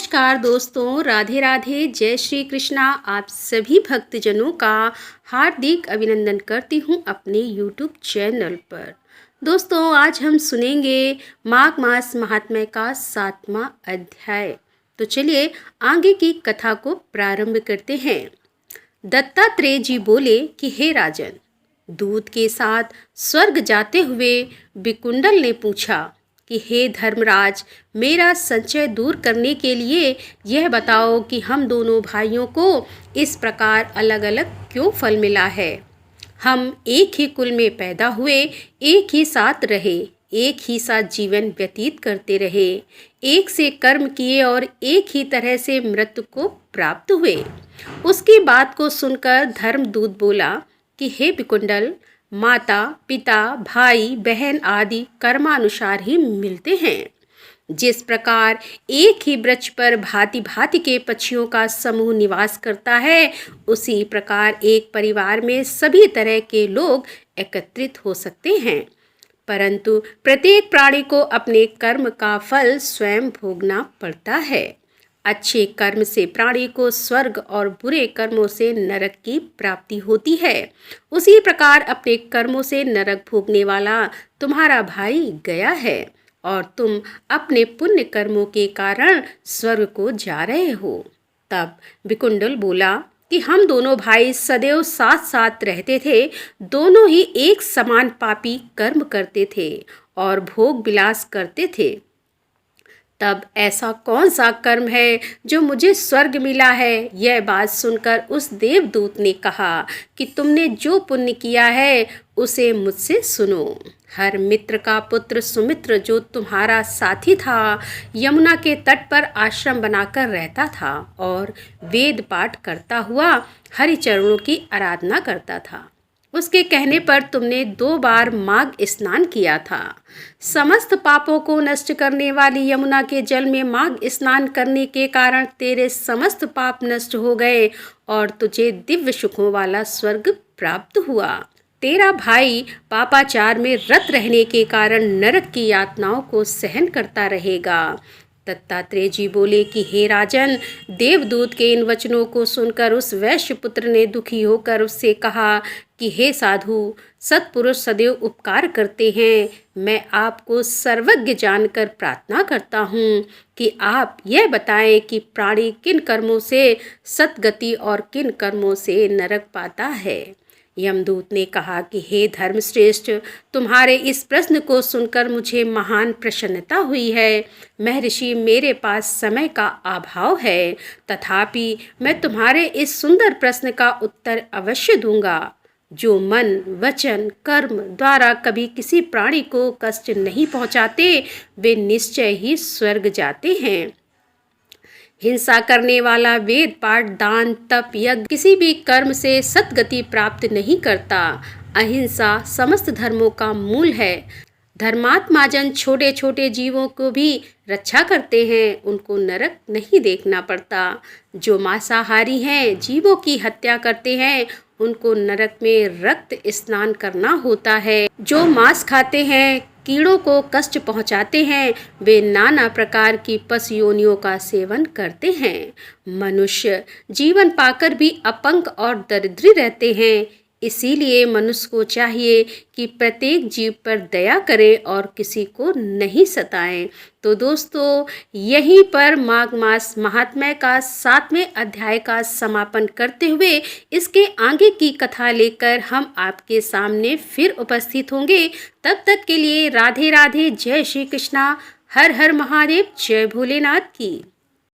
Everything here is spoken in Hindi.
नमस्कार दोस्तों, राधे राधे, जय श्री कृष्णा। आप सभी भक्तजनों का हार्दिक अभिनंदन करती हूँ अपने यूट्यूब चैनल पर। दोस्तों, आज हम सुनेंगे माघ मास महात्म्य का 7वां अध्याय। तो चलिए आगे की कथा को प्रारंभ करते हैं। दत्तात्रेय जी बोले कि हे राजन, दूत के साथ स्वर्ग जाते हुए विकुंडल ने पूछा कि हे धर्मराज, मेरा संचय दूर करने के लिए यह बताओ कि हम दोनों भाइयों को इस प्रकार अलग अलग क्यों फल मिला है। हम एक ही कुल में पैदा हुए, एक ही साथ रहे, एक ही साथ जीवन व्यतीत करते रहे, एक से कर्म किए और एक ही तरह से मृत्यु को प्राप्त हुए। उसकी बात को सुनकर धर्मदूत बोला कि हे विकुंडल, माता पिता भाई बहन आदि कर्मानुसार ही मिलते हैं। जिस प्रकार एक ही वृक्ष पर भांति भांति के पक्षियों का समूह निवास करता है, उसी प्रकार एक परिवार में सभी तरह के लोग एकत्रित हो सकते हैं, परंतु प्रत्येक प्राणी को अपने कर्म का फल स्वयं भोगना पड़ता है। अच्छे कर्म से प्राणी को स्वर्ग और बुरे कर्मों से नरक की प्राप्ति होती है। उसी प्रकार अपने कर्मों से नरक भोगने वाला तुम्हारा भाई गया है और तुम अपने पुण्य कर्मों के कारण स्वर्ग को जा रहे हो। तब विकुंडल बोला कि हम दोनों भाई सदैव साथ साथ रहते थे, दोनों ही एक समान पापी कर्म करते थे और भोग विलास करते थे। तब ऐसा कौन सा कर्म है जो मुझे स्वर्ग मिला है। यह बात सुनकर उस देवदूत ने कहा कि तुमने जो पुण्य किया है उसे मुझसे सुनो। हर मित्र का पुत्र सुमित्र, जो तुम्हारा साथी था, यमुना के तट पर आश्रम बनाकर रहता था और वेद पाठ करता हुआ हरि चरणों की आराधना करता था। उसके कहने पर तुमने 2 बार माघ स्नान किया था। समस्त पापों को नष्ट करने वाली यमुना के जल में माघ स्नान करने के कारण तेरे समस्त पाप नष्ट हो गए और तुझे दिव्य सुखों वाला स्वर्ग प्राप्त हुआ। तेरा भाई पापाचार में रत रहने के कारण नरक की यातनाओं को सहन करता रहेगा। दत्तात्रेय जी बोले कि हे राजन, देवदूत के इन वचनों को सुनकर उस वैश्य पुत्र ने दुखी होकर उससे कहा कि हे साधु, सत्पुरुष सदैव उपकार करते हैं। मैं आपको सर्वज्ञ जानकर प्रार्थना करता हूँ कि आप यह बताएं कि प्राणी किन कर्मों से सद्गति और किन कर्मों से नरक पाता है। यमदूत ने कहा कि हे धर्मश्रेष्ठ, तुम्हारे इस प्रश्न को सुनकर मुझे महान प्रसन्नता हुई है। महर्षि, मेरे पास समय का अभाव है, तथापि मैं तुम्हारे इस सुंदर प्रश्न का उत्तर अवश्य दूंगा। जो मन वचन कर्म द्वारा कभी किसी प्राणी को कष्ट नहीं पहुंचाते, वे निश्चय ही स्वर्ग जाते हैं। हिंसा करने वाला वेद पाठ दान तप यज्ञ किसी भी कर्म से सद्गति प्राप्त नहीं करता। अहिंसा समस्त धर्मों का मूल है। धर्मात्मा जन छोटे छोटे जीवों को भी रक्षा करते हैं, उनको नरक नहीं देखना पड़ता। जो मांसाहारी हैं, जीवों की हत्या करते हैं, उनको नरक में रक्त स्नान करना होता है। जो मांस खाते हैं, कीड़ों को कष्ट पहुंचाते हैं, वे नाना प्रकार की पशु योनियों का सेवन करते हैं। मनुष्य जीवन पाकर भी अपंग और दरिद्री रहते हैं। इसीलिए मनुष्य को चाहिए कि प्रत्येक जीव पर दया करे और किसी को नहीं सताएं। तो दोस्तों, यहीं पर माघ मास महात्म्य का 7वें अध्याय का समापन करते हुए इसके आगे की कथा लेकर हम आपके सामने फिर उपस्थित होंगे। तब तक के लिए राधे राधे, जय श्री कृष्णा, हर हर महादेव, जय भोलेनाथ की।